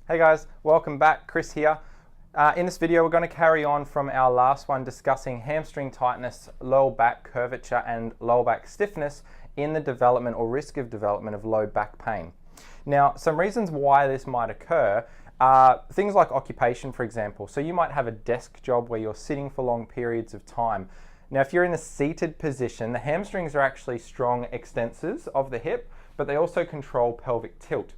Hey guys, welcome back. Chris here. In this video, we're going to carry on from our last one discussing hamstring tightness, lower back curvature, and lower back stiffness in the development or risk of development of low back pain. Now, some reasons why this might occur are things like occupation, for example. So you might have a desk job where you're sitting for long periods of time. Now, if you're in a seated position, the hamstrings are actually strong extensors of the hip, but they also control pelvic tilt.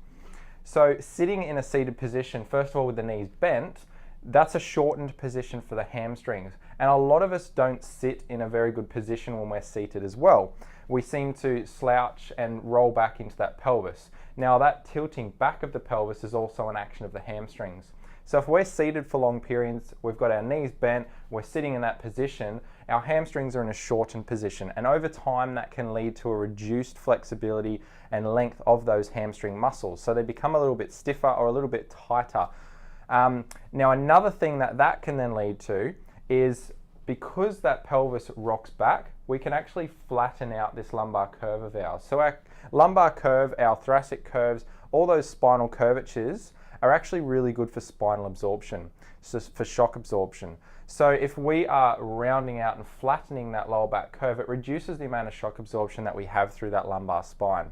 So sitting in a seated position, first of all with the knees bent, that's a shortened position for the hamstrings. And a lot of us don't sit in a very good position when we're seated as well. We seem to slouch and roll back into that pelvis. Now that tilting back of the pelvis is also an action of the hamstrings. So if we're seated for long periods, we've got our knees bent, we're sitting in that position, our hamstrings are in a shortened position. And over time, that can lead to a reduced flexibility and length of those hamstring muscles. So they become a little bit stiffer or a little bit tighter. Now, another thing that can then lead to is because that pelvis rocks back, we can actually flatten out this lumbar curve of ours. So our lumbar curve, our thoracic curves, all those spinal curvatures are actually really good for spinal absorption, so for shock absorption. So if we are rounding out and flattening that lower back curve, it reduces the amount of shock absorption that we have through that lumbar spine.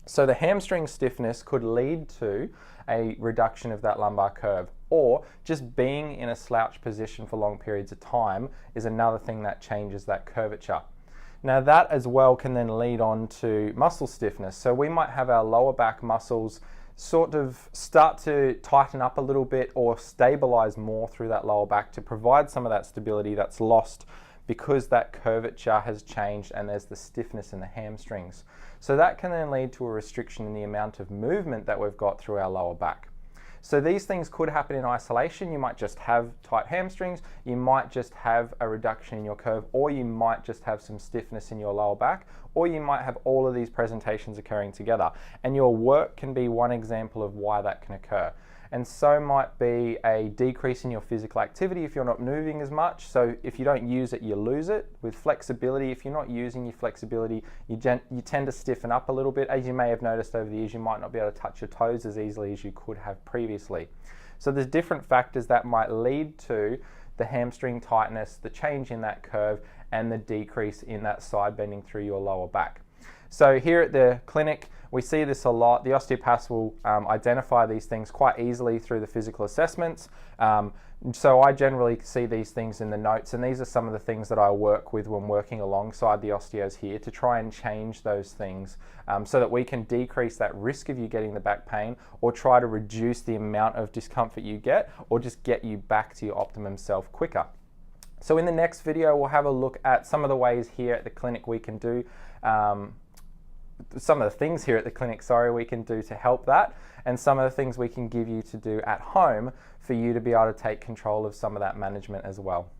So the hamstring stiffness could lead to a reduction of that lumbar curve, or just being in a slouch position for long periods of time is another thing that changes that curvature. Now that as well can then lead on to muscle stiffness. So we might have our lower back muscles sort of start to tighten up a little bit or stabilize more through that lower back to provide some of that stability that's lost because that curvature has changed and there's the stiffness in the hamstrings. So that can then lead to a restriction in the amount of movement that we've got through our lower back. So these things could happen in isolation. You might just have tight hamstrings, you might just have a reduction in your curve, or you might just have some stiffness in your lower back, or you might have all of these presentations occurring together. And your work can be one example of why that can occur. And so might be a decrease in your physical activity if you're not moving as much. So if you don't use it, you lose it. With flexibility, if you're not using your flexibility, you tend to stiffen up a little bit. As you may have noticed over the years, you might not be able to touch your toes as easily as you could have previously. So there's different factors that might lead to the hamstring tightness, the change in that curve, and the decrease in that side bending through your lower back. So here at the clinic, we see this a lot. The osteopaths will identify these things quite easily through the physical assessments. So I generally see these things in the notes, and these are some of the things that I work with when working alongside the osteos here to try and change those things so that we can decrease that risk of you getting the back pain, or try to reduce the amount of discomfort you get, or just get you back to your optimum self quicker. So in the next video, we'll have a look at some of the ways here at the clinic we can do some of the things here at the clinic, we can do to help that, and some of the things we can give you to do at home for you to be able to take control of some of that management as well.